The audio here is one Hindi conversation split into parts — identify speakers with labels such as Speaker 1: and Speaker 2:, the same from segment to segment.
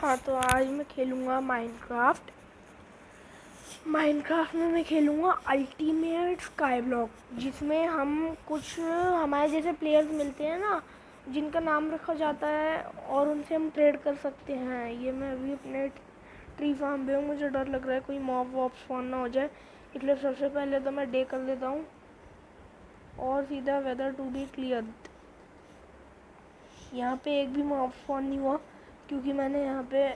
Speaker 1: हाँ, तो आज मैं खेलूँगा माइनक्राफ्ट। में मैं खेलूँगा अल्टीमेट स्काई ब्लॉक, जिसमें हम कुछ हमारे जैसे प्लेयर्स मिलते हैं ना, जिनका नाम रखा जाता है और उनसे हम ट्रेड कर सकते हैं। ये मैं अभी अपने ट्री फार्म पे हूँ। मुझे डर लग रहा है कोई मॉब वॉब स्पॉन ना हो जाए, इसलिए सबसे पहले तो मैं डे कर लेता हूँ और सीधा वेदर टू बी क्लियर। यहाँ पे एक भी मॉब स्पॉन नहीं हुआ क्योंकि मैंने यहाँ पे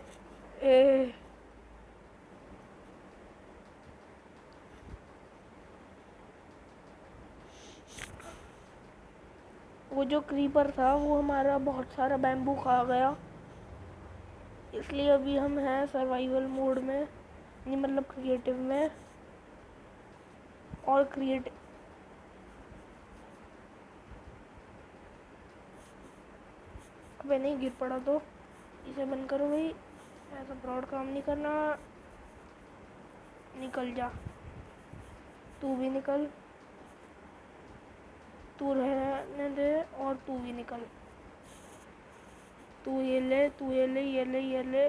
Speaker 1: वो जो क्रीपर था वो हमारा बहुत सारा बैम्बू खा गया, इसलिए अभी हम हैं सर्वाइवल मोड में, नहीं मतलब क्रिएटिव में। और अबे नहीं, गिर पड़ा तो इसे बंद करो भाई, ऐसा फ्रॉड काम नहीं करना। निकल जा, तू भी निकल, तू रहने दे और तू भी निकल। तू ये ले, तू ये ले, ये ले, ये ले,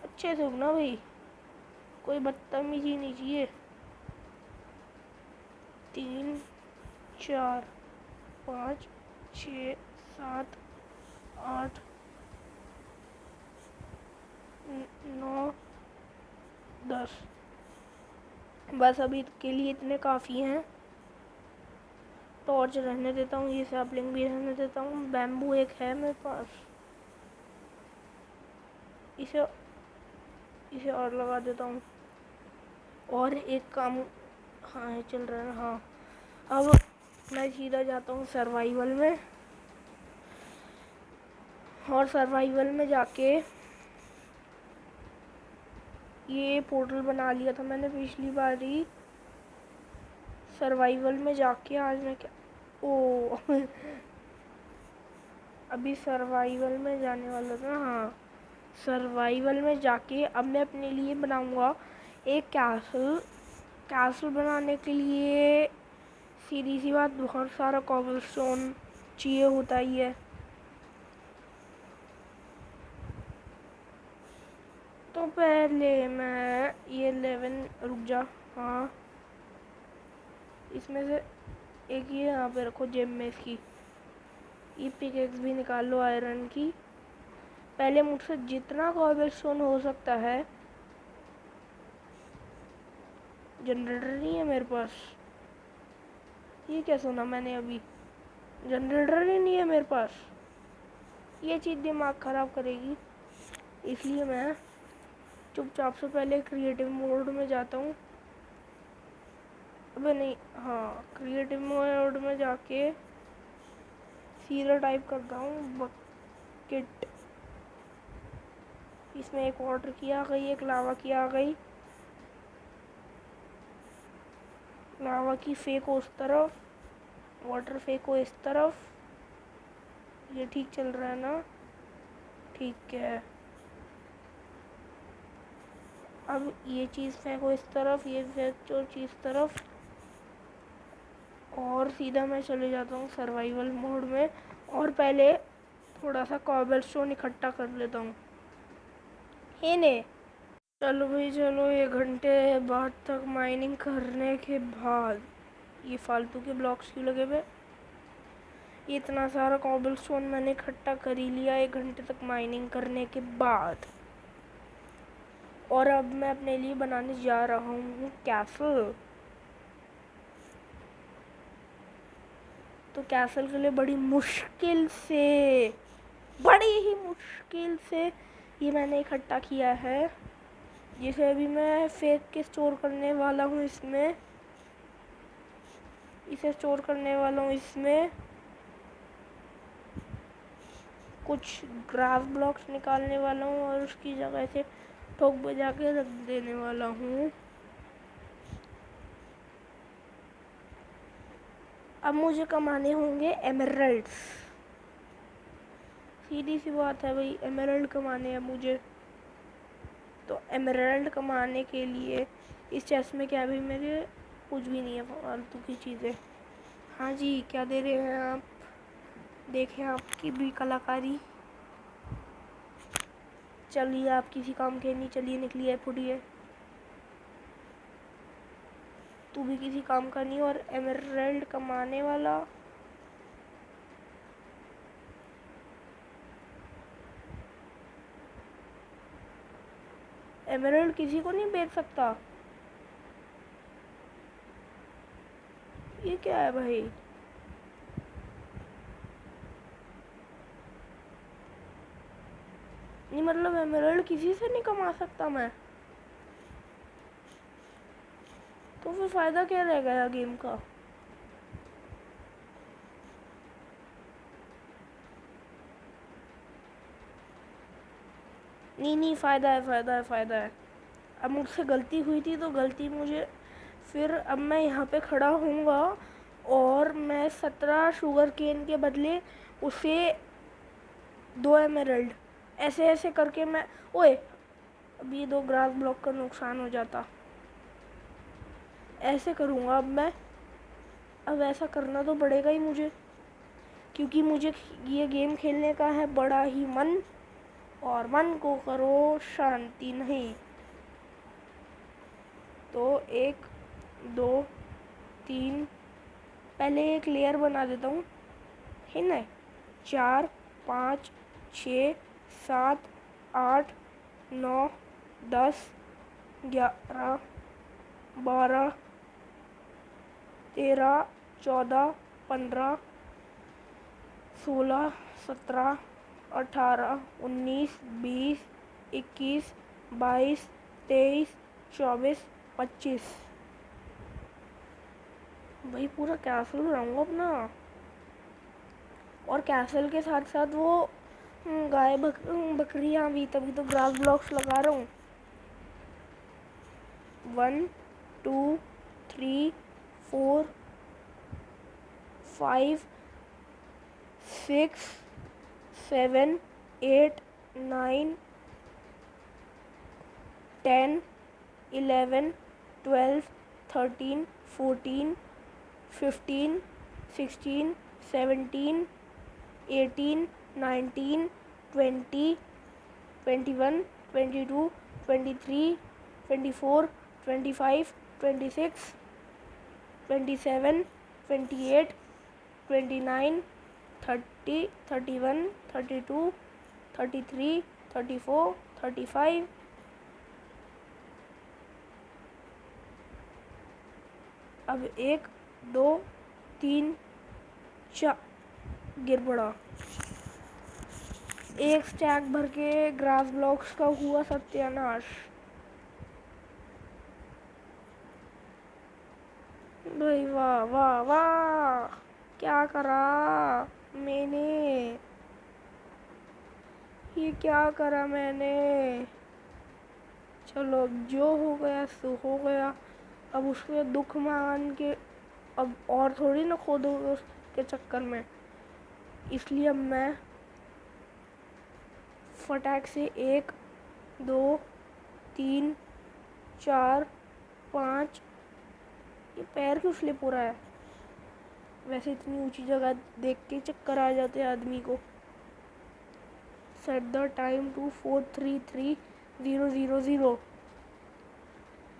Speaker 1: अच्छे से उगना भाई, कोई बदतमीजी नहीं चाहिए। 3 4 5 6 7 8 9 10, बस अभी के लिए इतने काफ़ी हैं। टॉर्च रहने देता हूँ, ये सैपलिंग भी रहने देता हूँ। बैम्बू एक है मेरे पास, इसे और लगा देता हूँ। और एक काम, हाँ ये चल रहा है। हाँ, अब मैं सीधा जाता हूँ सर्वाइवल में, और सर्वाइवल में जाके ये पोर्टल बना लिया था मैंने पिछली बार ही। सर्वाइवल में जाके आज मैं क्या, ओ अभी सर्वाइवल में जाने वाला था। हाँ, सर्वाइवल में जाके अब मैं अपने लिए बनाऊंगा एक कैसल बनाने के लिए सीधी सी बात, बहुत सारा कॉबलस्टोन चाहिए होता ही है। तो पहले मैं ये 11 रुक जा, हाँ इसमें से एक ये यहाँ पे रखो जेब में इसकी। ये पिकेक्स भी निकाल लो आयरन की। पहले मुझसे जितना कॉबलस्टोन हो सकता है, जनरेटर नहीं है मेरे पास, ये क्या सुना मैंने अभी, जनरेटर ही नहीं है मेरे पास। ये चीज़ दिमाग ख़राब करेगी, इसलिए मैं चुपचाप से पहले क्रिएटिव मोड में जाता हूँ। अबे नहीं, हाँ क्रिएटिव मोड में जाके सीधा टाइप करता हूँ बकेट। इसमें एक वाटर की आ गई, एक लावा की आ गई। लावा की फेंको उस तरफ, वाटर फेंको इस तरफ। ये ठीक चल रहा है ना? ठीक है। अब ये चीज़ फेंको इस तरफ, ये फेंको चीज़ तरफ, और सीधा मैं चले जाता हूँ सर्वाइवल मोड में। और पहले थोड़ा सा कॉबलस्टोन इकट्ठा कर लेता हूँ। हे ने, चलो भाई चलो, 1 घंटे बाद तक माइनिंग करने के बाद, ये फालतू के ब्लॉक्स क्यों लगे हुए? इतना सारा कॉबलस्टोन मैंने इकट्ठा कर ही लिया 1 घंटे तक माइनिंग करने के बाद। और अब मैं अपने लिए बनाने जा रहा हूँ कैसल। तो कैसल के लिए बड़ी ही मुश्किल से ये मैंने इकट्ठा किया है, जिसे अभी मैं फेंक के स्टोर करने वाला हूँ इसमें। इसे स्टोर करने वाला हूँ इसमें। कुछ ग्रास ब्लॉक्स निकालने वाला हूँ और उसकी जगह से ठोक बजा के रख देने वाला हूँ। अब मुझे कमाने होंगे एमरल्ड्स, सीधी सी बात है भाई, एमरल्ड कमाने हैं मुझे। तो एमरल्ड कमाने के लिए इस चेस्ट में क्या भी मेरे कुछ भी नहीं है, फालतू की चीज़ें। हाँ जी, क्या दे रहे हैं आप? देखें आपकी भी कलाकारी। चलिए आप किसी काम के नहीं, चलिए निकलिए फुटिए। तू भी किसी काम का नहीं और एमरल्ड कमाने वाला। एमरल्ड किसी को नहीं बेच सकता। ये क्या है भाई? नहीं मतलब एमरल्ड किसी से नहीं कमा सकता मैं? तो फिर फायदा क्या रह गया गेम का? नहीं फ़ायदा है, फ़ायदा है, फ़ायदा है। अब मुझसे गलती हुई थी तो गलती मुझे, फिर अब मैं यहाँ पे खड़ा हूँगा और मैं 17 शुगर केन के बदले उसे 2 एमरल्ड ऐसे ऐसे करके मैं, ओए अभी 2 ग्रास ब्लॉक का नुकसान हो जाता। ऐसे करूँगा अब मैं। अब ऐसा करना तो पड़ेगा ही मुझे, क्योंकि मुझे ये गेम खेलने का है बड़ा ही मन, और मन को करो शांति नहीं। तो 1 2 3, पहले एक लेयर बना देता हूँ, है ना। 4 5 6 7 8 9 10 11 12 13 14 15 16 17 18 19 20 21 22 23 24 25। भाई पूरा कैसल बनाऊंगा अपना, और कैसल के साथ साथ वो गाय बकरियाँ भी, तभी तो ग्रास ब्लॉक्स लगा रहा हूँ। 1 2 3 4 5 6 7 8 9 10 11 12 13 14 15 16 17 18 19 20 21 22 23 24 25 26 27 28 29 30 31 32 33 34 35। अब 1 2 3 4 गिर पड़ा। एक स्टैक भर के ग्रास ब्लॉक्स का हुआ सत्यानाश। भाई वाह वाह वाह, क्या करा मैंने, ये क्या करा मैंने। चलो जो हो गया सो हो गया। अब उसके दुख मान के अब और थोड़ी ना खोदो उसके चक्कर में, इसलिए अब मैं फटाक से 1 2 3 4 5, ये पैर क्यों स्लिप हो रहा है? वैसे इतनी ऊंची जगह देख के चक्कर आ जाते हैं आदमी को। Set the time to 433 000।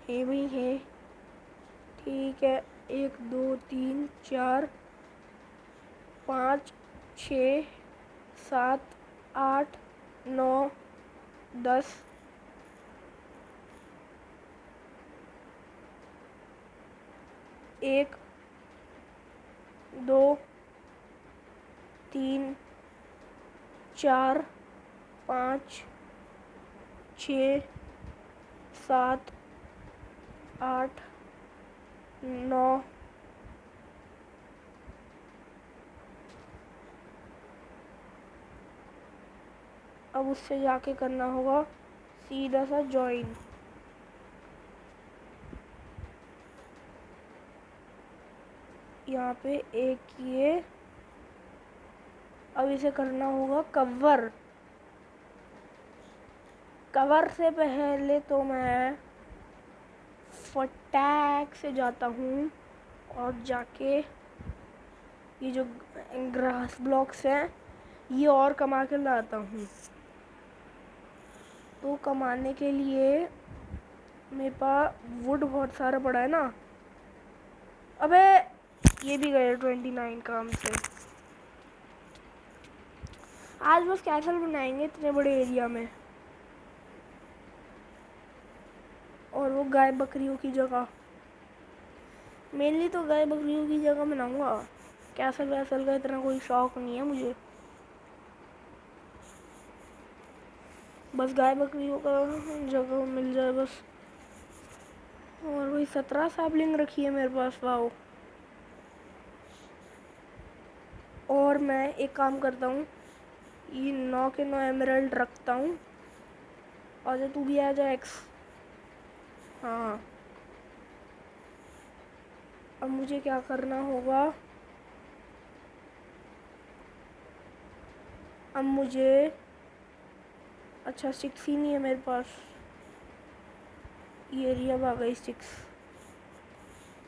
Speaker 1: है भाई है, ठीक है। 1 2 3 4 5 6 7 8 9 10। 1 2 3 4 5 6 7 8 9। अब उससे जाके करना होगा सीधा सा ज्वाइन। यहाँ पे एक ये, अब इसे करना होगा कवर। कवर से पहले तो मैं फटाक से जाता हूँ और जाके ये जो ग्रास ब्लॉक्स हैं ये और कमा के लाता हूँ। तो कमाने के लिए मेरे पास वुड बहुत सारा पड़ा है ना। अबे ये भी गए 29 काम से। आज बस कैसल बनाएंगे इतने बड़े एरिया में, और वो गाय बकरियों की जगह, मेनली तो गाय बकरियों की जगह बनाऊंगा। कैसल वैसल का इतना कोई शौक नहीं है मुझे, बस गाय बकरियों का जगह मिल जाए बस। और वही 17 सैपलिंग रखी है मेरे पास, वाओ। और मैं एक काम करता हूँ, ये 9 के 9 एमराल्ड रखता हूँ। और तू भी आ जा एक्स। हाँ, अब मुझे क्या करना होगा, अब मुझे अच्छा 6 ही नहीं है मेरे पास, ये एरिया आ गई 6।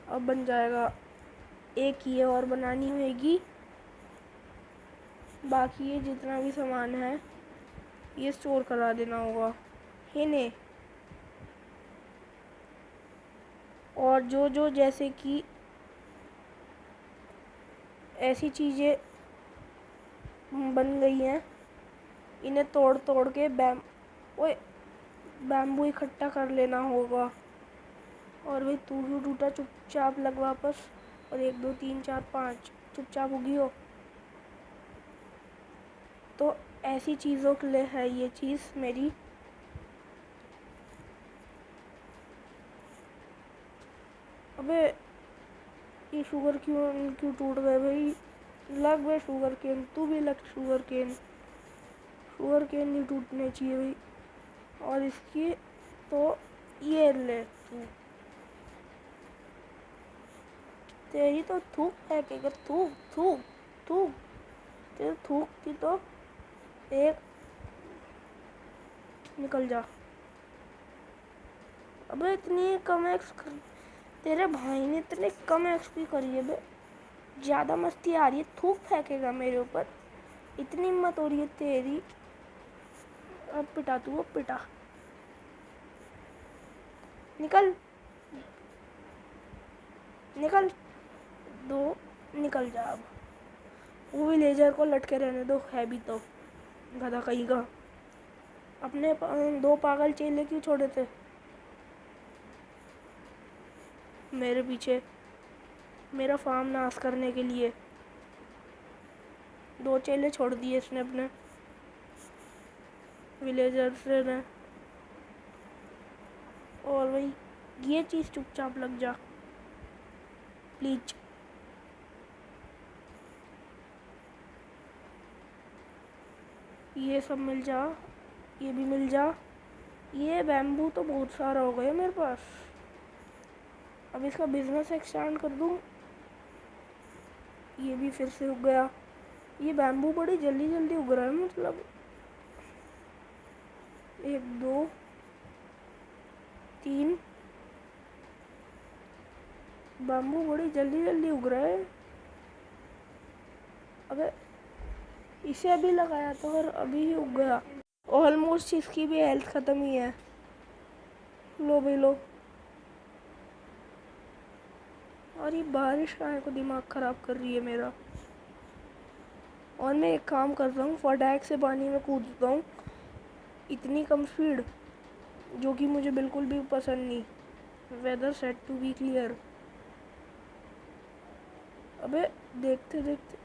Speaker 1: अब बन जाएगा, एक ये और बनानी होगी। बाकी ये जितना भी सामान है ये स्टोर करा देना होगा, है ने। और जो जो जैसे कि ऐसी चीज़ें बन गई हैं, इन्हें तोड़ तोड़ के बैम्बू इकट्ठा कर लेना होगा। और भाई तू क्यों टूटा, चुपचाप लग वापस। और 1 2 3 4 5 चुपचाप उगी हो। तो ऐसी चीज़ों के लिए है ये चीज़ मेरी। अबे ये शुगर क्यों क्यों टूट गए भाई। लग गए शुगर केन, तू भी लग शुगर केन। शुगर केन नहीं टूटने चाहिए भाई। और इसकी तो ये ले तू, तेरी तो थूक फेंकेगा, थूक थूक थूक, तेरे थूक की तो एक निकल जा। अबे इतनी कम एक्स तेरे भाई ने इतने कम एक्सपी करी है बे, ज़्यादा मस्ती आ रही है, थूक फेंकेगा मेरे ऊपर, इतनी हिम्मत हो रही है तेरी। अब पिटा तू, अब पिटा, निकल निकल, दो निकल जा अब। वो विलेजर को लटके रहने दो, है भी तो गधा कहीं का। अपने 2 पागल चेले क्यों छोड़े थे मेरे पीछे, मेरा फार्म नाश करने के लिए? 2 चेले छोड़ दिए इसने अपने विलेजर से ने। और वही ये चीज़ चुपचाप लग जा प्लीज। ये सब मिल जा, ये भी मिल जा। ये बैम्बू तो बहुत सारा हो गया मेरे पास, अब इसका बिजनेस एक्सटेंड कर दूँ। ये भी फिर से उग गया। ये बैम्बू बड़ी जल्दी जल्दी उग रहा है, मतलब 1 2 3 बैम्बू बड़ी जल्दी जल्दी उग रहा है। अबे इसे अभी लगाया था और अभी ही उग गया। ऑलमोस्ट इसकी भी हेल्थ ख़त्म ही है। लो भाई लो। और ये बारिश का को दिमाग ख़राब कर रही है मेरा। और मैं एक काम करता हूँ, फटाक से पानी में कूदता हूँ, इतनी कम स्पीड, जो कि मुझे बिल्कुल भी पसंद नहीं। Weather set to be clear. अबे देखते देखते,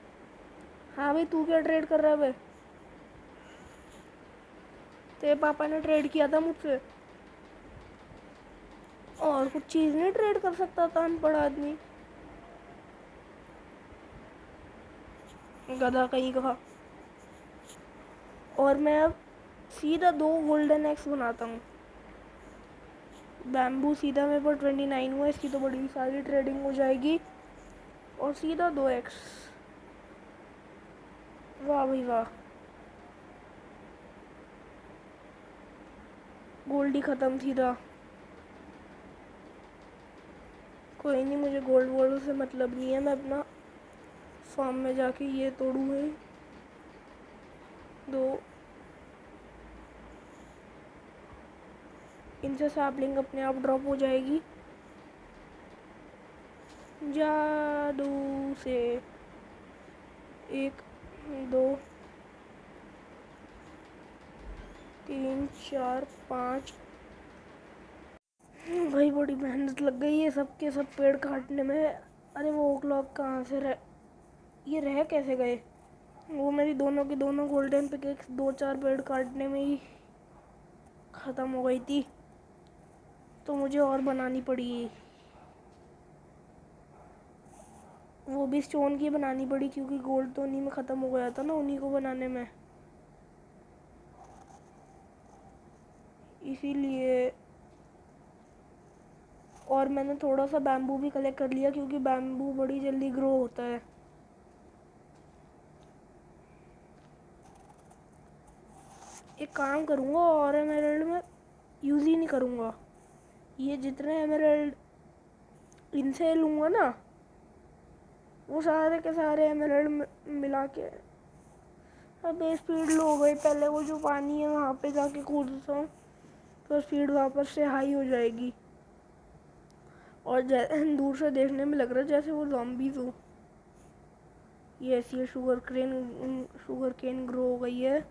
Speaker 1: हाँ भाई तू क्या ट्रेड कर रहा है भाई? तेरे पापा ने ट्रेड किया था मुझसे, और कुछ चीज़ नहीं ट्रेड कर सकता था अनपढ़ आदमी, गधा कहीं का। और मैं अब सीधा 2 गोल्डन एक्स बनाता हूँ। बैम्बू सीधा मेरे पर 29 हुआ, इसकी तो बड़ी सारी ट्रेडिंग हो जाएगी। और सीधा 2 एक्स, वाह भाई वाह। गोल्ड ही ख़त्म सीधा। कोई नहीं, मुझे गोल्ड वोल्ड से मतलब नहीं है, मैं अपना फार्म में जाके ये तोड़ूँ है 2 इनसे सैपलिंग अपने आप ड्रॉप हो जाएगी जादू से। 1 2 3 4 5। भाई बड़ी मेहनत लग गई है सबके सब पेड़ काटने में। अरे वो ओक लॉग कहाँ से ये रह कैसे गए? वो मेरी दोनों की दोनों गोल्डन पिकेक्स 2-4 पेड़ काटने में ही ख़त्म हो गई थी, तो मुझे और बनानी पड़ी। वो भी स्टोन की बनानी पड़ी क्योंकि गोल्ड तो उन्हीं में ख़त्म हो गया था ना, उन्हीं को बनाने में, इसीलिए। और मैंने थोड़ा सा बैम्बू भी कलेक्ट कर लिया क्योंकि बैम्बू बड़ी जल्दी ग्रो होता है। एक काम करूँगा और एमराल्ड में यूज़ ही नहीं करूँगा। ये जितने एमराल्ड इनसे लूँगा ना, वो सारे के सारे एमराल्ड मिला के। अब स्पीड लो हो गई। पहले वो जो पानी है वहाँ पे जाके कूदता हूँ तो स्पीड वापस से हाई हो जाएगी। और दूर से देखने में लग रहा है जैसे वो ज़ॉम्बीज़ हो। ये ऐसी शुगर केन ग्रो हो गई है।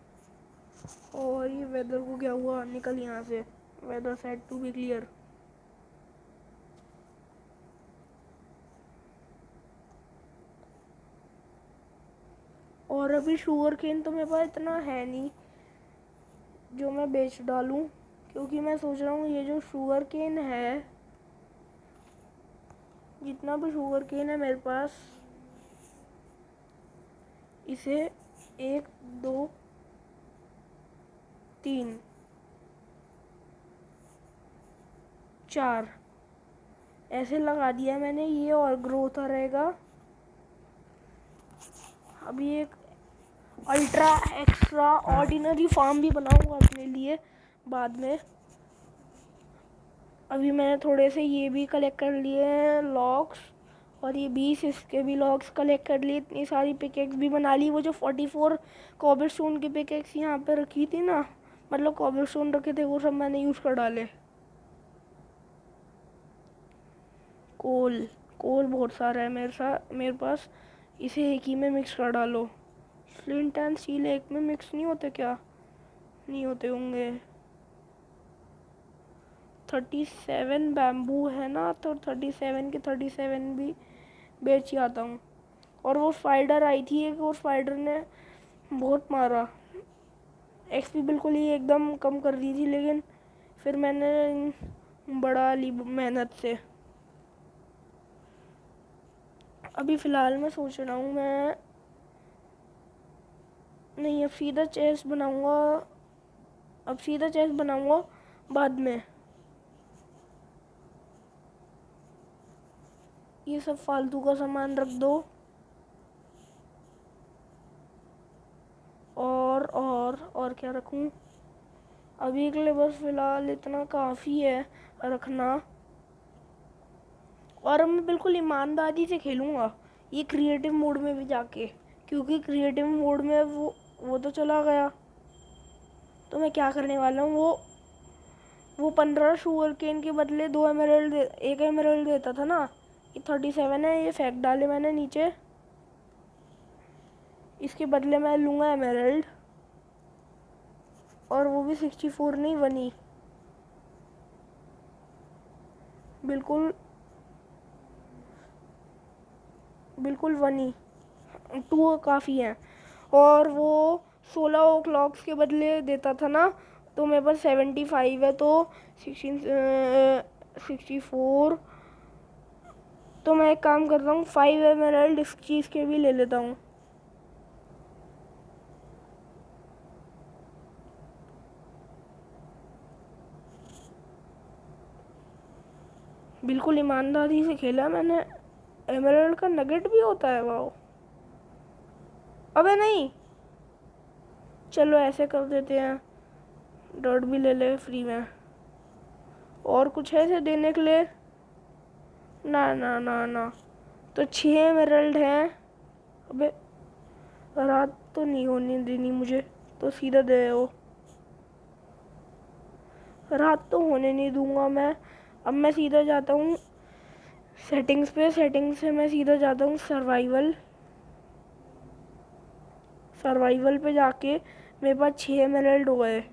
Speaker 1: और ये वेदर को क्या हुआ? निकल यहाँ से। Weather set to be clear. और अभी शुगर केन तो मेरे पास इतना है नहीं जो मैं बेच डालूं, क्योंकि मैं सोच रहा हूँ ये जो शुगर केन है, जितना भी शुगर केन है मेरे पास, इसे 1 2 3 4 ऐसे लगा दिया मैंने। ये और ग्रो होता रहेगा। अभी एक अल्ट्रा एक्स्ट्रा ऑर्डिनरी फार्म भी बनाऊंगा अपने लिए बाद में। अभी मैंने थोड़े से ये भी कलेक्ट कर लिए हैं लॉग्स, और ये 20 इसके भी लॉग्स कलेक्ट कर लिए। इतनी सारी पिकेक्स भी बना ली। वो जो 44 कॉबलस्टोन की पिकेक्स यहाँ पे रखी थी ना, मतलब कॉबलस्टोन रखे थे, वो सब मैंने यूज़ कर डाले। कोल बहुत सारा है मेरे पास। इसे एक ही में मिक्स कर डालो। फ्लिंट एंड स्टील एक में मिक्स नहीं होते क्या? नहीं होते होंगे। 37 बैम्बू है ना, तो 37 के 37 भी बेच ही आता हूँ। और वो स्पाइडर आई थी एक, वो स्पाइडर ने बहुत मारा। एक्सपी बिल्कुल ही एकदम कम कर दी थी, लेकिन फिर मैंने बढ़ा ली मेहनत से। अभी फ़िलहाल मैं सोच रहा हूँ मैं नहीं, अब सीधा चेस्ट बनाऊँगा बाद में। ये सब फालतू का सामान रख दो। और क्या रखूं? अभी के लिए बस फ़िलहाल इतना काफ़ी है रखना। और अब मैं बिल्कुल ईमानदारी से खेलूँगा ये क्रिएटिव मोड में भी जाके, क्योंकि क्रिएटिव मोड में वो तो चला गया। तो मैं क्या करने वाला हूँ, वो 15 शुगर केन के बदले 2 एमराल्ड एक एमराल्ड देता था ना। ये 37 है, ये फेंक डाले मैंने नीचे। इसके बदले मैं लूँगा एमराल्ड, और वो भी 64 नहीं, 1 बिल्कुल 1 2 काफ़ी है। और वो 16 ओ क्लॉक्स के बदले देता था ना, तो मेरे पास 75 है, तो 64। तो मैं एक काम करता हूँ, 5 एमराल्ड इस चीज़ के भी ले लेता हूँ। बिल्कुल ईमानदारी से खेला मैंने। एमराल्ड का नगेट भी होता है, वाओ। अबे नहीं, चलो ऐसे कर देते हैं, डॉट भी ले ले फ्री में। और कुछ है ऐसे देने के लिए? ना ना ना ना, तो 6 एमराल्ड हैं। अबे रात तो नहीं होने देनी मुझे, तो सीधा दे वो। रात तो होने नहीं दूंगा मैं। अब मैं सीधा जाता हूँ सेटिंग्स पे, सेटिंग्स से मैं सीधा जाता हूँ सर्वाइवल। सर्वाइवल पे जाके मेरे पास 6 एमराल्ड हो गए।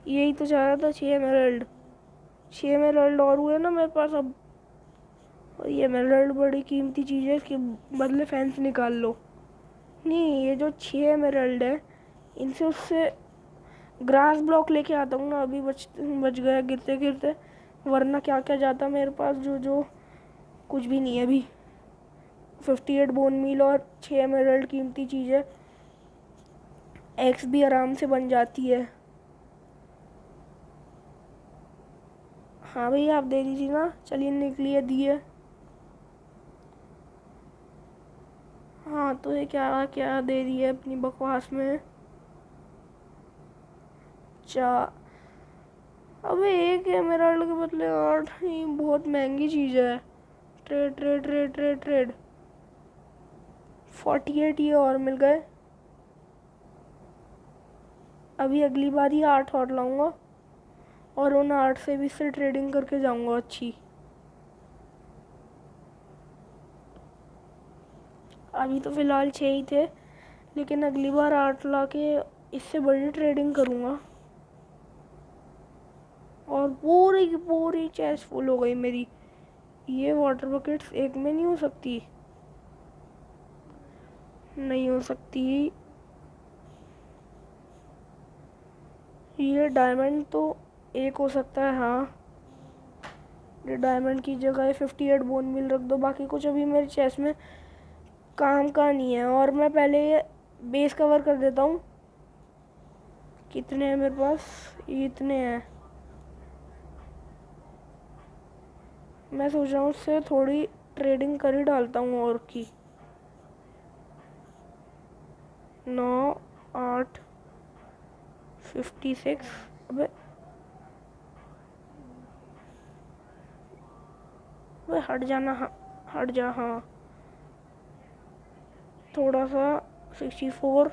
Speaker 1: यही तो चाह रहा था, 6 एमराल्ड। 6 एमराल्ड और हुए ना मेरे पास अब। और ये एमराल्ड बड़ी कीमती चीज़ है, इसके बदले फैंस निकाल लो। नहीं, ये जो 6 एमराल्ड है इनसे उससे ग्रास ब्लॉक लेके आता हूँ ना। अभी बच गया गिरते गिरते, वरना क्या क्या जाता मेरे पास। जो जो कुछ भी नहीं है अभी। 58 बोन मील और 6 एमराल्ड कीमती चीज़ है। एक्स भी आराम से बन जाती है। हाँ भैया, आप दे दीजिए ना। चलिए निकलिए, दिए। हाँ तो ये क्या क्या दे रही है अपनी बकवास में। चा अबे एक एमराल्ड के बदले 8, ये बहुत महंगी चीज़ है। Trade trade trade trade trade. 48 ये और मिल गए। अभी अगली बार ही 8 और लाऊंगा और उन 8 से भी इससे ट्रेडिंग करके जाऊंगा अच्छी। अभी तो फ़िलहाल 6 ही थे, लेकिन अगली बार 8 ला के इससे बड़ी ट्रेडिंग करूँगा। और पूरी की पूरी चेस्ट फुल हो गई मेरी। ये वाटर बकेट्स एक में नहीं हो सकती, नहीं हो सकती। ये डायमंड तो एक हो सकता है, हाँ। ये डायमंड की जगह 58 बोन मिल रख दो। बाकी कुछ अभी मेरे चेस्ट में काम का नहीं है। और मैं पहले ये बेस कवर कर देता हूँ। कितने हैं मेरे पास? इतने हैं। मैं सोच रहा हूँ उससे थोड़ी ट्रेडिंग कर ही डालता हूँ और की। 9, 8, 56। अबे अबे हट जाना, हाँ हट जा। हाँ थोड़ा सा 64।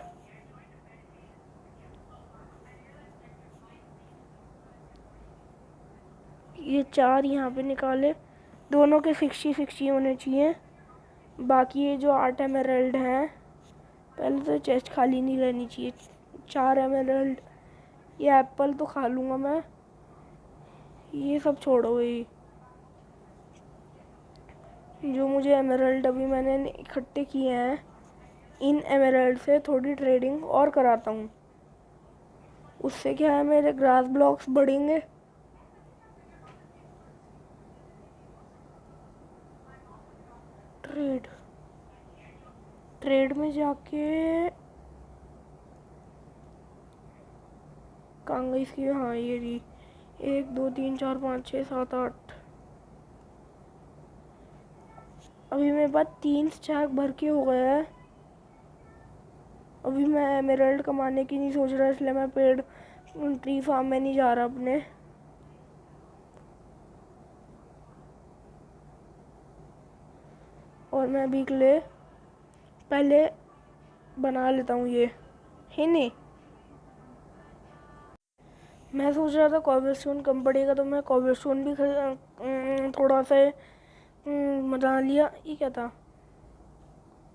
Speaker 1: ये 4 यहाँ पे निकाले, दोनों के 60 होने चाहिए। बाकी ये जो 8 एमराल्ड हैं, पहले तो चेस्ट खाली नहीं रहनी चाहिए। 4 एमराल्ड। ये एप्पल तो खा लूँगा मैं, ये सब छोड़ो। ये जो मुझे एमराल्ड अभी मैंने इकट्ठे किए हैं, इन एमराल्ड से थोड़ी ट्रेडिंग और कराता हूँ। उससे क्या है, मेरे ग्रास ब्लॉक्स बढ़ेंगे। ट्रेड ट्रेड में जाके कहाँ गई इसकी? हाँ ये रही। 1 2 3 4 5 6 7 8। अभी मेरे पास 3 स्टैक भर के हो गया है। अभी मैं एमराल्ड कमाने की नहीं सोच रहा, इसलिए मैं पेड़ ट्री फार्म में नहीं जा रहा अपने। और मैं अभी के लिए पहले बना लेता हूँ ये, है नहीं। मैं सोच रहा था कॉबलस्टोन कम पड़ेगा, तो मैं कॉबलस्टोन भी थोड़ा सा बना लिया। ये क्या था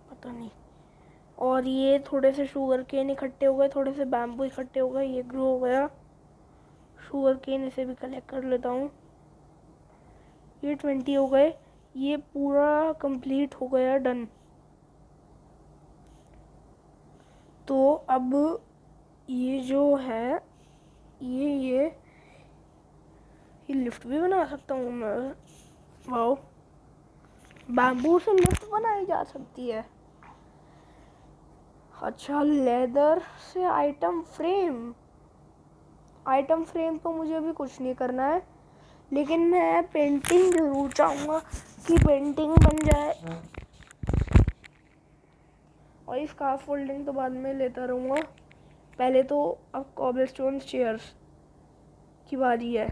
Speaker 1: पता नहीं। और ये थोड़े से शुगर केन इकट्ठे हो गए, थोड़े से बैम्बू इकट्ठे हो गए, ये ग्रो हो गया। शुगर केन इसे भी कलेक्ट कर लेता हूँ। ये 20 हो गए। ये पूरा कंप्लीट हो गया, डन। तो अब ये जो है, ये लिफ्ट भी बना सकता हूँ मैं। वाओ, बैम्बू से लिफ्ट बनाई जा सकती है। अच्छा, लेदर से आइटम फ्रेम। आइटम फ्रेम तो मुझे अभी कुछ नहीं करना है, लेकिन मैं पेंटिंग जरूर चाहूँगा कि पेंटिंग बन जाए। और इस स्कार्फ फोल्डिंग तो बाद में लेता रहूँगा। पहले तो अब कॉबलस्टोन चेयर्स की बारी है।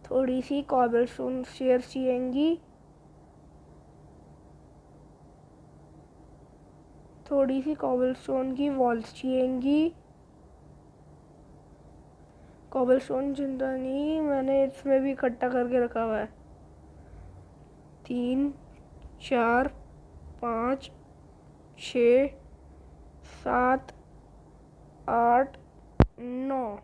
Speaker 1: थोड़ी सी कॉबलस्टोन चेयर्स चाहिएंगी, थोड़ी सी कॉबलस्टोन की वॉल्स चाहिएंगी। कॉबलस्टोन चिंता नहीं, मैंने इसमें भी इकट्ठा करके रखा हुआ है। 3 4 5 6 7 8 9।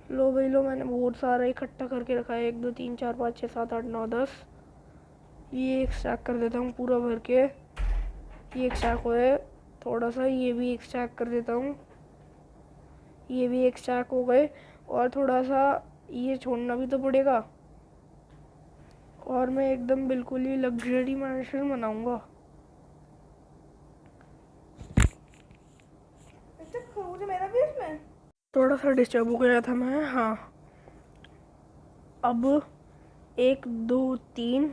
Speaker 1: लो भाई लो, मैंने बहुत सारा इकट्ठा करके रखा है। 1 2 3 4 5 6 7 8 9 10। ये एक स्टैक कर देता हूँ पूरा भर के। ये एक स्टैक हो है, थोड़ा सा ये भी एक स्टैक कर देता हूँ। ये भी एक स्टैक हो गए, और थोड़ा सा ये छोड़ना भी तो पड़ेगा। और मैं एकदम बिल्कुल ही लग्जरी मैंशन बनाऊंगा। मेरा भी इसमें थोड़ा सा डिस्टर्ब हो गया था मैं। हाँ, अब 1 2 3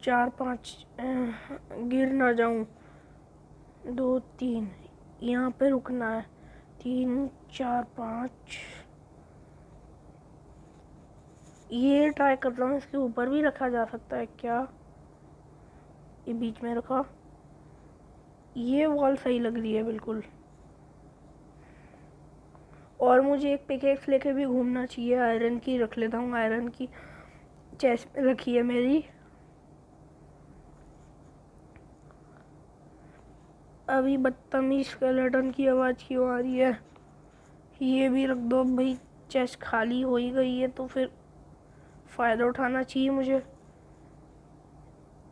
Speaker 1: 4 5 गिर ना जाऊं। 2 3 यहाँ पे रुकना है। 3 4 5। ये ट्राई कर रहा हूँ, इसके ऊपर भी रखा जा सकता है क्या? ये बीच में रखा। ये वॉल सही लग रही है बिल्कुल। और मुझे एक पिकेक्स लेके भी घूमना चाहिए। आयरन की रख लेता हूँ, आयरन की चेस्ट में रखी है मेरी। अभी बदतमीज स्केलेटन की आवाज़ क्यों आ रही है? ये भी रख दो भाई, चेस्ट खाली हो ही गई है तो फिर फ़ायदा उठाना चाहिए मुझे।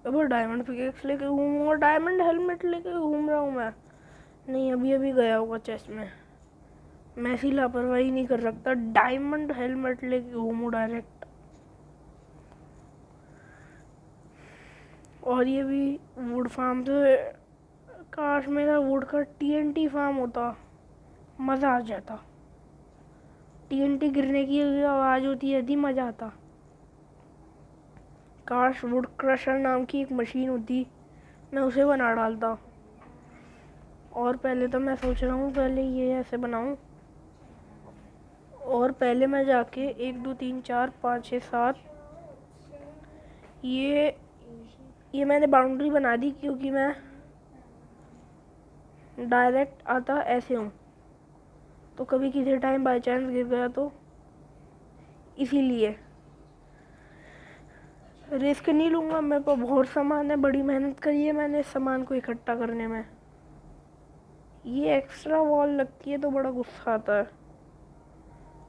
Speaker 1: अब डायमंड पिकेक्स लेके घूमूंगा, डायमंड हेलमेट लेके घूम रहा हूँ मैं। नहीं, अभी अभी गया होगा चेस्ट में। मैं ऐसी लापरवाही नहीं कर सकता, डायमंड हेलमेट लेके घूमूँ डायरेक्ट। और ये भी वुड फार्म से, काश मेरा वुड का TNT फार्म होता, मज़ा आ जाता। TNT गिरने की आवाज़ होती है, यदि मज़ा आता। काश वुड क्रशर नाम की एक मशीन होती, मैं उसे बना डालता। और पहले तो मैं सोच रहा हूँ पहले ये ऐसे बनाऊँ, और पहले मैं जाके 1 2 3 4 5 6 7 ये मैंने बाउंड्री बना दी, क्योंकि मैं डायरेक्ट आता ऐसे हूँ, तो कभी किसी टाइम बाई चांस गिर गया तो इसीलिए रिस्क नहीं लूँगा। मेरे पास बहुत सामान है, बड़ी मेहनत करी है मैंने इस सामान को इकट्ठा करने में। ये एक्स्ट्रा वॉल लगती है तो बड़ा गुस्सा आता है।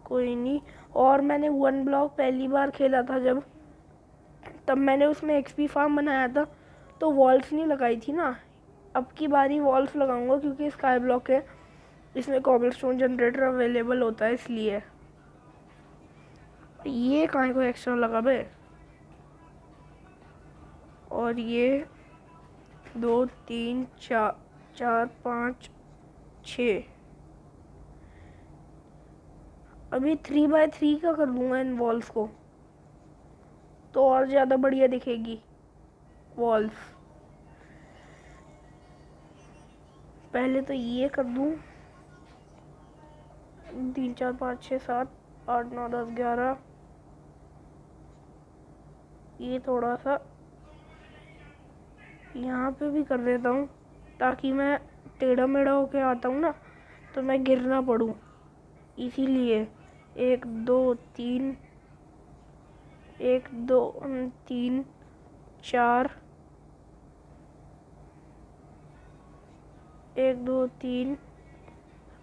Speaker 1: कोई नहीं। और मैंने 1 ब्लॉक पहली बार खेला था जब, तब मैंने उसमें XP फार्म बनाया था, तो वॉल्स नहीं लगाई थी ना। अब की बारी वॉल्स लगाऊंगा, क्योंकि स्काई ब्लॉक है, इसमें कॉबलस्टोन जनरेटर अवेलेबल होता है इसलिए। ये कहाँ को एक्स्ट्रा लगा बे? और ये 2 3 4 5 6। अभी 3x3 का कर दूंगा इन वॉल्स को, तो और ज़्यादा बढ़िया दिखेगी वॉल्स। पहले तो ये कर दूँ। 3 4 5 6 7 8 9 10 11। ये थोड़ा सा यहाँ पे भी कर देता हूँ, ताकि मैं टेढ़ा मेढ़ा होके आता हूँ ना, तो मैं गिर ना पड़ूँ, इसीलिए। 1 2 3 1 2 3 4 1 2 3।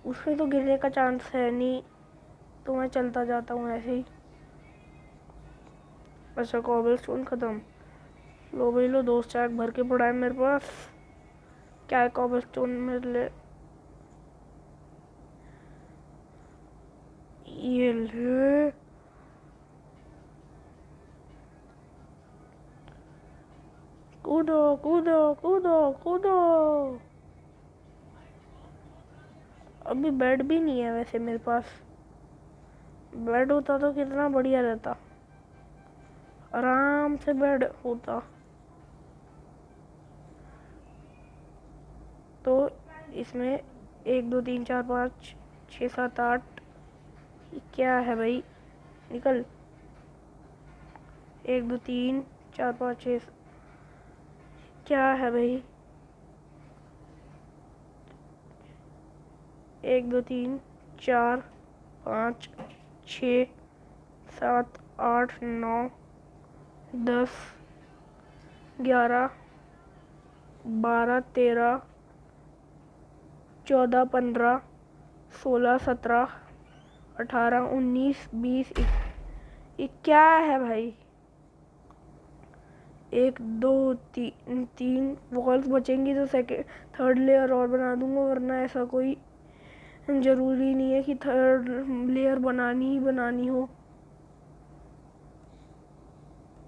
Speaker 1: उसमें तो गिरने का चांस है नहीं, तो मैं चलता जाता हूँ ऐसे ही। अच्छा, कॉबलस्टोन ख़त्म। लो भाई लो, 2 स्टैक भर के पड़ा है मेरे पास। क्या है कॉबलस्टोन मेरे लिए? ये ले। कूदो कूदो कूदो कूदो। अभी बेड भी नहीं है वैसे मेरे पास। बेड होता तो कितना बढ़िया रहता, आराम से बेड होता। तो इसमें 1 2 3 4 5 6 7 8। क्या है भाई? निकल। 1 2 3 4 5 6। क्या है भाई? 1 2 3 4 5 6 7 8 9 10 11 12 13 14 15 16 17 18 19 20 ये क्या है भाई। 1 2 3 वॉल्स बचेंगी तो सेकेंड थर्ड लेयर और बना दूंगा, वरना ऐसा कोई ज़रूरी नहीं है कि थर्ड लेयर बनानी ही बनानी हो।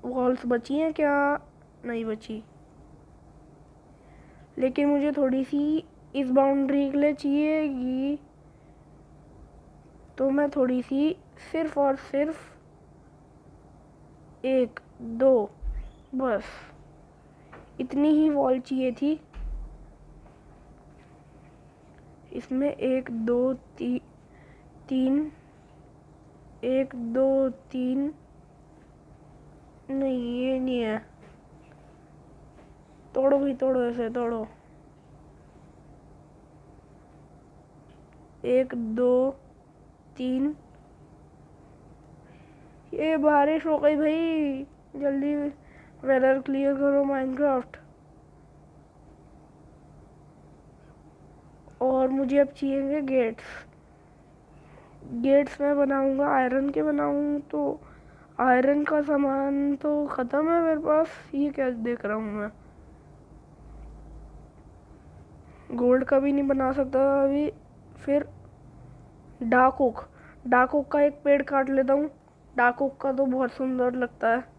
Speaker 1: वॉल्स बची हैं क्या? नहीं बची, लेकिन मुझे थोड़ी सी इस बाउंड्री के लिए चाहिएगी, तो मैं थोड़ी सी सिर्फ और सिर्फ 1 2 बस इतनी ही वॉल चाहिए थी। इसमें 1 2 3 1 2 3 नहीं, ये नहीं है। तोड़ो भाई, तोड़ो, ऐसे तोड़ो। 1 2 3 ये बारिश हो गई भाई, जल्दी वेदर क्लियर करो माइनक्राफ्ट। और मुझे अब चाहिए गेट्स। गेट्स मैं बनाऊंगा आयरन के बनाऊं, तो आयरन का सामान तो ख़त्म है मेरे पास। ये क्या देख रहा हूँ मैं, गोल्ड का भी नहीं बना सकता अभी। फिर डार्क ओक का एक पेड़ काट लेता हूँ। डार्क ओक का तो बहुत सुंदर लगता है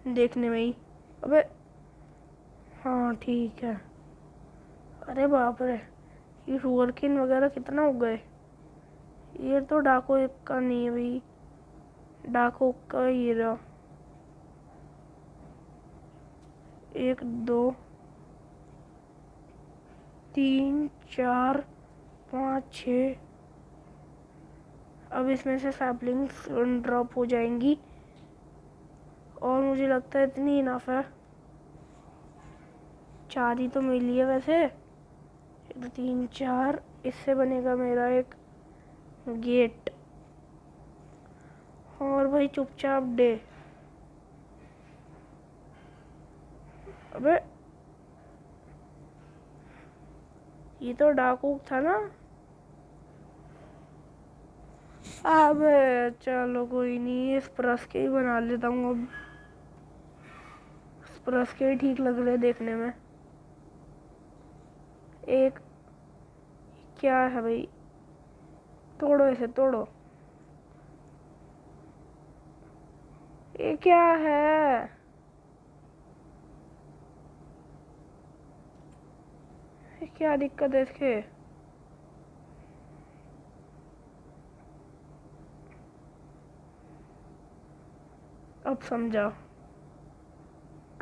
Speaker 1: देखने में ही। अबे हाँ ठीक है। अरे बाप रे, ये शुगरकेन वगैरह कितना हो गए। ये तो डार्क ओक का नहीं है भाई, डार्क ओक का ये रहा। 1 2 3 4 5 6। अब इसमें से सैपलिंग्स ड्रॉप हो जाएंगी, और मुझे लगता है इतनी इनफ है। 4 ही तो मिली है वैसे। 1 3 4, इससे बनेगा मेरा एक गेट। और भाई चुपचाप डे। अबे ये तो डार्क ओक था ना। अब चलो कोई नहीं, स्प्रस के ही बना लेता हूँ अब। स्प्रस के ही ठीक लग रहे देखने में। एक क्या है भाई, तोड़ो इसे, तोड़ो। ये क्या है, ये क्या दिक्कत है इसके। अब समझा,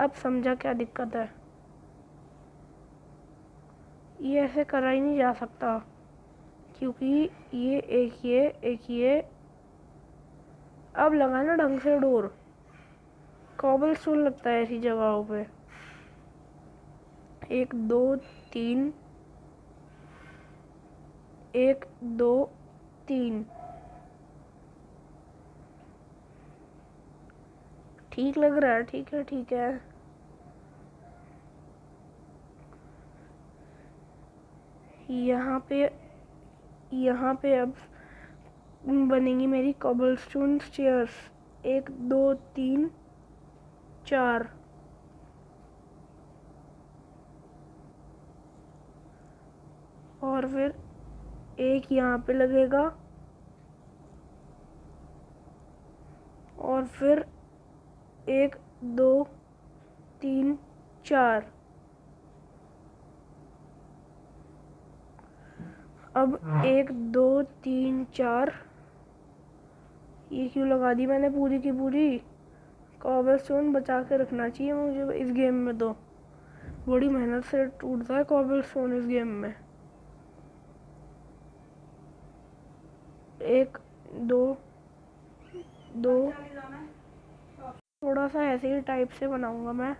Speaker 1: अब समझा क्या दिक्कत है। ये ऐसे करा ही नहीं जा सकता, क्योंकि ये एक ये अब लगाना ढंग से डोर। कॉबलस्टोन लगता है ऐसी जगहों पे। 1 2 3 1 2 3 ठीक लग रहा है, ठीक है ठीक है। यहाँ पे अब बनेंगी मेरी कॉबलस्टोन चेयर्स। 1 2 3 4। और फिर एक यहाँ पे लगेगा, और फिर 1 2 3 4। अब 1 2 3 4, ये क्यों लगा दी मैंने पूरी की पूरी। कॉबलस्टोन बचा के रखना चाहिए मुझे इस गेम में, तो बड़ी मेहनत से टूटता है कॉबलस्टोन इस गेम में। 1 2 2, थोड़ा सा ऐसे ही टाइप से बनाऊंगा मैं।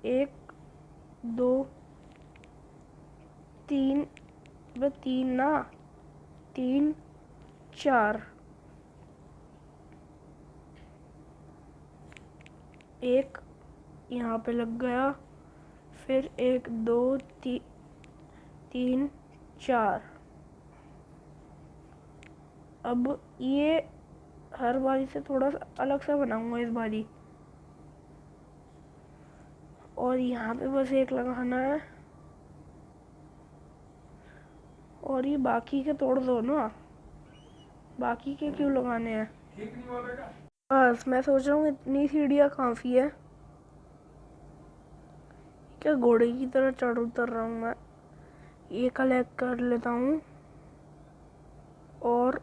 Speaker 1: 1 2 3 अबे 3 ना, 3 4, एक यहाँ पे लग गया, फिर 1 2 3 4। अब ये हर बारी से थोड़ा सा अलग सा बनाऊंगा इस बारी, और यहाँ पे बस एक लगाना है, और ये बाकी के तोड़ दो ना, बाकी के क्यों लगाने हैं। बस मैं सोच रहा हूँ इतनी सीढ़ियाँ काफ़ी है। क्या घोड़े की तरह चढ़ उतर रहा हूँ मैं। ये कलेक्ट कर लेता हूँ, और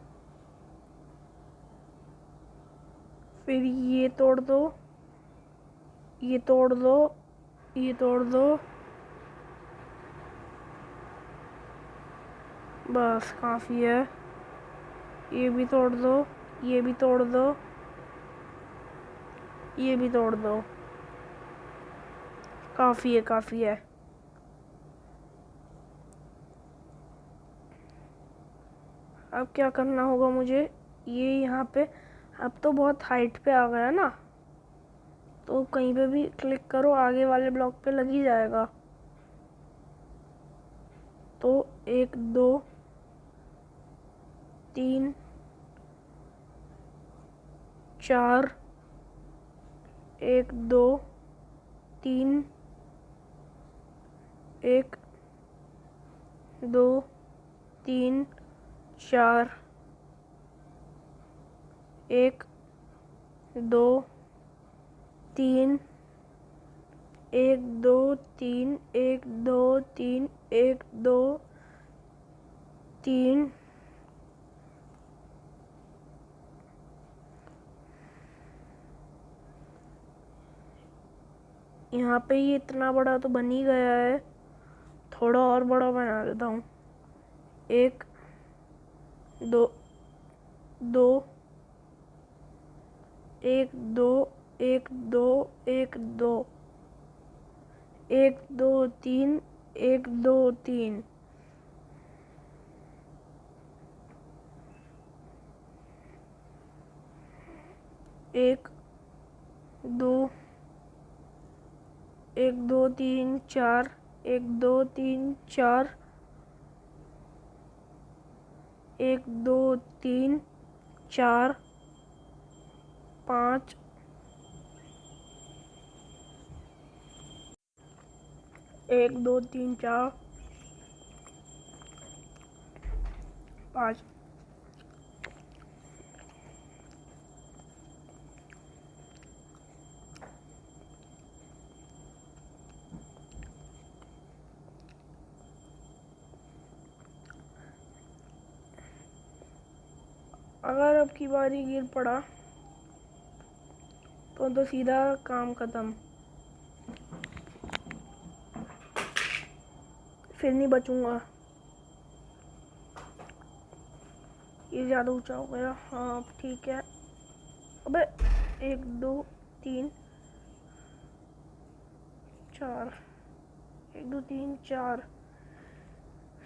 Speaker 1: फिर ये तोड़ दो, ये तोड़ दो, ये तोड़ दो, बस काफ़ी है। ये भी तोड़ दो, ये भी तोड़ दो, ये भी तोड़ दो, काफ़ी है, काफ़ी है। अब क्या करना होगा मुझे, ये यहाँ पे अब तो बहुत हाइट पे आ गया ना, तो कहीं पे भी क्लिक करो आगे वाले ब्लॉक पे लग ही जाएगा। तो 1 2 3 4, 1 2 3, 1 2 3 4, 1 2 3, 1 2 3, 1 2 3, 1 2 3, यहाँ पे ये इतना बड़ा तो बन ही गया है, थोड़ा और बड़ा बना देता हूँ। 1 2 2 1 2 1 2 1 2 1 2 3 1 2 3, 1 2 1 2 3 4, 1 2 3 4, 1 2 3 4 5, 1 2 3 4 5। अगर अब की बारी गिर पड़ा तो सीधा काम खत्म, फिर नहीं बचूंगा। ये ज़्यादा ऊंचा हो गया, हाँ ठीक है। अबे 1 2 3 4, 1 2 3 4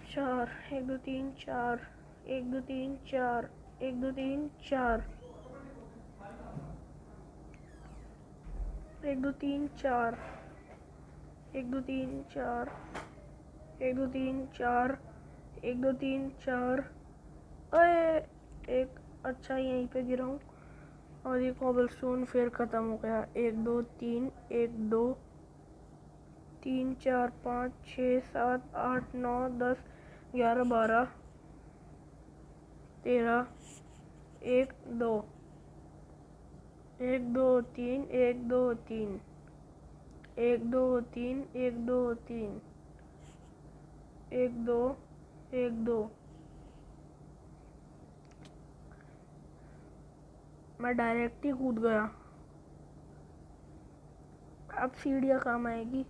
Speaker 1: 4, 1 2 3 4, 1 2 3 4, 1 2 3 4, 1 2 3 4, 1 2 3 4, 1 2 3 4, 1 2 3 4। अरे एक अच्छा यहीं पे गिरा हूँ, और ये कॉबलस्टोन फिर ख़त्म हो गया। 1 2 3 1 2 3 4 5 6 7 8 9 10 11 12 13, 1 2 1 2 3 1 2 3 1 2 3 1 2 3 1 2 1 2। मैं डायरेक्ट ही कूद गया। अब सीढ़ियाँ काम आएगी।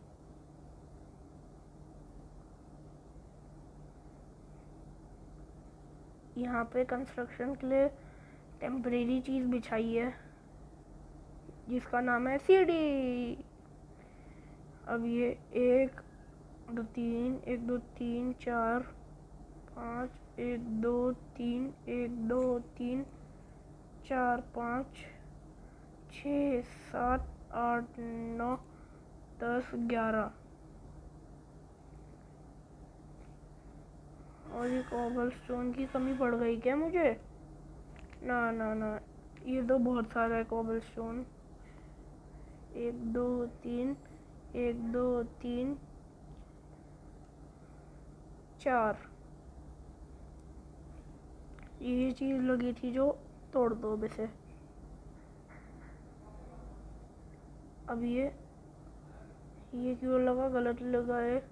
Speaker 1: यहाँ पे कंस्ट्रक्शन के लिए टेम्परेरी चीज़ बिछाई है जिसका नाम है सीढ़ी। अब ये 1 2 3 1 2 3 4 5 1 2 3 1 2 3 4 5 6 7 8 9 10 11। और ये कॉबल स्टोन की कमी पड़ गई क्या मुझे? ना ना ना, ये तो बहुत सारा है कॉबल स्टोन। 1 2 3 1 2 3 4। ये चीज़ लगी थी जो तोड़ दो अब इसे। अब ये क्यों लगा? गलत लगा है।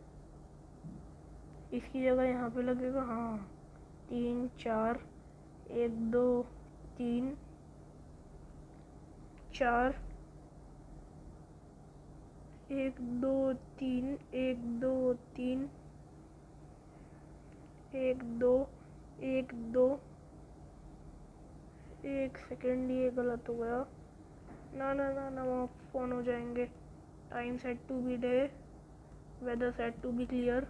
Speaker 1: इसकी जगह यहाँ पे लगेगा। हाँ, 3 4 1 2 3 4 1 2 3 1 2 3 1 2 1 2। 1 सेकेंड, ये गलत हो गया। ना ना ना ना, वहाँ फोन हो जाएंगे। Time set to be day, weather set to be clear.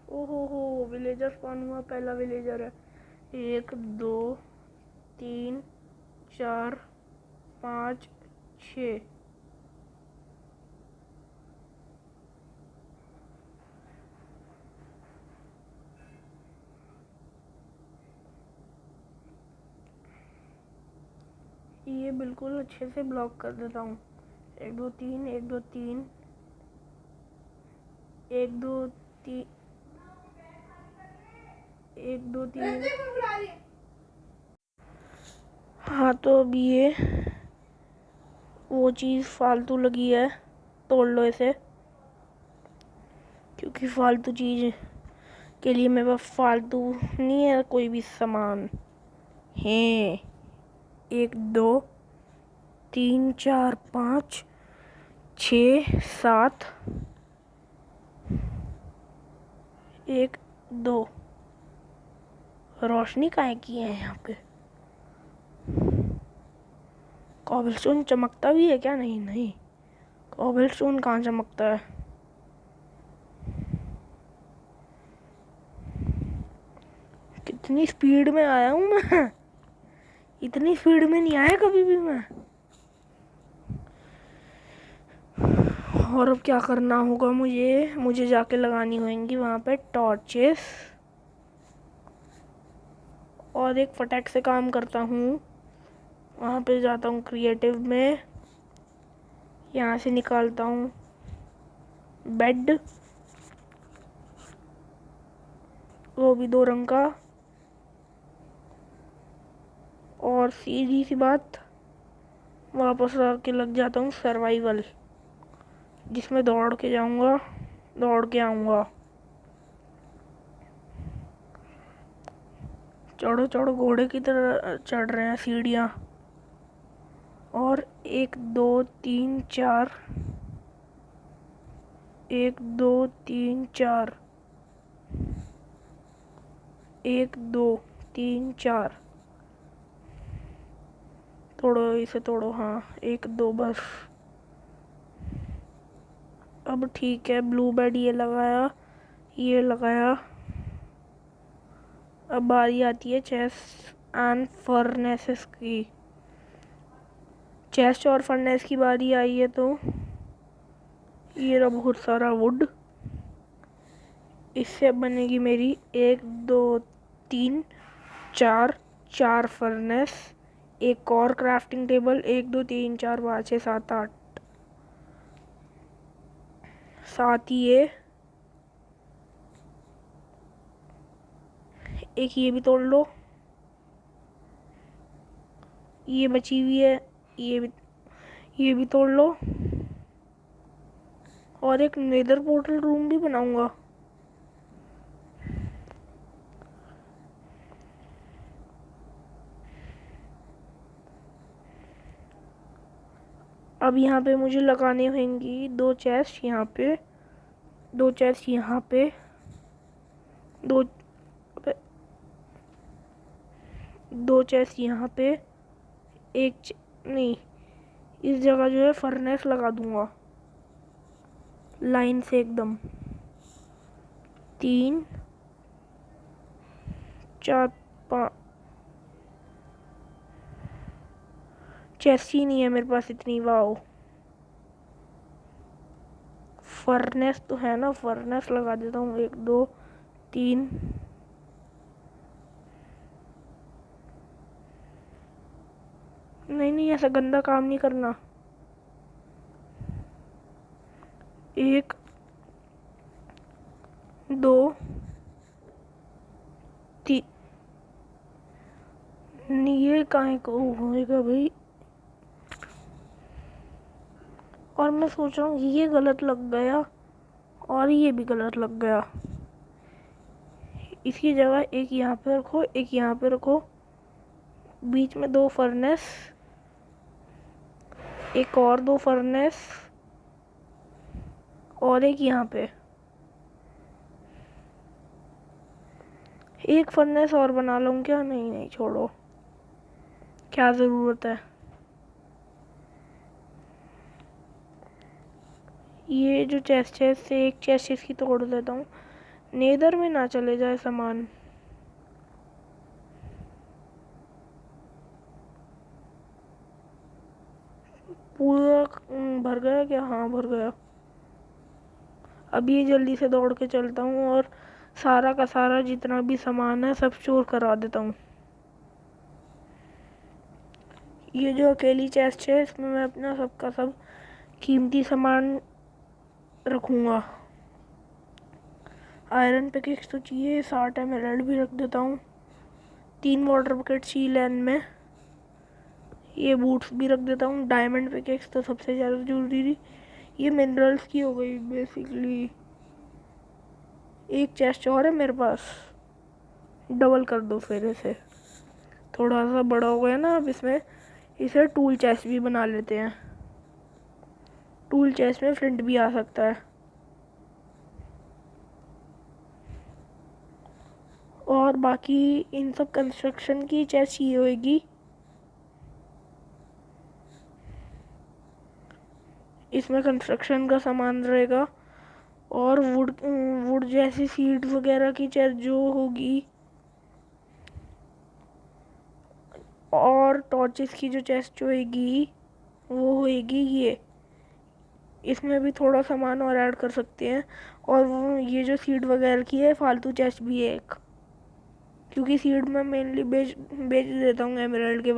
Speaker 1: ओहो, विलेजर स्पॉन हुआ, पहला विलेजर है। 1 2 3 4 5 6। ये बिल्कुल अच्छे से ब्लॉक कर देता हूँ। 1 2 3 1 2 3 1 2 3 1 2 3। हाँ, तो अब ये वो चीज़ फालतू लगी है, तोड़ लो इसे। क्योंकि फालतू चीज़ के लिए मेरे पास फालतू नहीं है कोई भी सामान है। 1 2 3 4 5 6 7 1 2। रोशनी काहे की है यहाँ पे? कॉबलस्टोन चमकता भी है क्या? नहीं नहीं, कॉबलस्टोन कहाँ चमकता है? कितनी स्पीड में आया हूँ मैं। इतनी स्पीड में नहीं आया कभी भी मैं। और अब क्या करना होगा? मुझे जाके लगानी होंगी वहाँ पे टॉर्चेस। और एक फटाक से काम करता हूँ, वहाँ पे जाता हूँ क्रिएटिव में, यहाँ से निकालता हूँ बेड, वो भी 2 रंग का। और सीधी सी बात, वापस आके लग जाता हूँ सर्वाइवल, जिसमें दौड़ के जाऊँगा, दौड़ के आऊँगा। चढ़ो चढ़ो, घोड़े की तरह चढ़ रहे हैं सीढ़ियाँ। और 1 2 3 4 1 2 3 4 1 2 3 4। तोड़ो इसे, तोड़ो। हाँ, 1 2 बस। अब ठीक है, ब्लू बेड ये लगाया, ये लगाया। अब बारी आती है चेस्ट एंड फर्नेसेस की। चेस्ट और फर्नेस की बारी आई है, तो ये रहा बहुत सारा वुड। इससे बनेगी मेरी 1 2 3 4 फर्नेस, एक और क्राफ्टिंग टेबल। 1 2 3 4 5 6 7 8। साथ ही ये भी तोड़ लो। ये बची हुई है, ये भी तोड़ लो। और एक नेदर पोर्टल रूम भी बनाऊंगा। अब यहाँ पे मुझे लगाने होंगी 2 चेस्ट यहाँ पे, 2 चेस्ट यहाँ पे, 2 चेस्ट यहाँ पे। नहीं, इस जगह जो है फर्नेस लगा दूंगा लाइन से एकदम। 3 4 5 चेस्ट ही नहीं है मेरे पास इतनी। वाओ, फर्नेस तो है ना, फर्नेस लगा देता हूँ। 1 2 3 नहीं, ऐसा गंदा काम नहीं करना। 1 2 3 नहीं, ये काहे को होएगा भाई। और मैं सोच रहा हूँ ये गलत लग गया और ये भी गलत लग गया। इसकी जगह एक यहाँ पे रखो, एक यहाँ पे रखो, बीच में 2 फर्नेस, एक और 2 फर्नेस और एक यहाँ पे। एक फर्नेस और बना लूँ क्या? नहीं छोड़ो, क्या ज़रूरत है। ये जो चेस्ट है से एक चेस्ट इसकी तोड़ देता हूँ, नेदर में ना चले जाए सामान। पूरा भर गया क्या? हाँ भर गया। अभी ये जल्दी से दौड़ के चलता हूँ और सारा का सारा जितना भी सामान है सब स्टोर करा देता हूँ। ये जो अकेली चेस्ट है इसमें मैं अपना सबका सब कीमती सामान रखूँगा। आयरन पिकेक्स तो चाहिए, 60 एमराल्ड भी रख देता हूँ, 3 वाटर बकेट सी लैंड में, ये बूट्स भी रख देता हूँ। डायमंड पिकेक्स तो सबसे ज़्यादा जरूरी थी। ये मिनरल्स की हो गई बेसिकली। एक चेस्ट और है मेरे पास, डबल कर दो फिर इसे, थोड़ा सा बड़ा हो गया ना। अब इसमें इसे टूल चेस्ट भी बना लेते हैं। टूल चेस्ट में फ्लिंट भी आ सकता है। और बाकी इन सब कंस्ट्रक्शन की चेस्ट ये होएगी। इसमें कंस्ट्रक्शन का सामान रहेगा और वुड जैसी सीड वगैरह की चेस्ट जो होगी, और टॉर्चेस की जो चेस्ट होएगी वो होएगी ये। इसमें भी थोड़ा सामान और ऐड कर सकते हैं। और वो ये जो सीड वगैरह की है फालतू चेस्ट भी है एक, क्योंकि सीड में मेनली बेच देता हूँ एमराल्ड के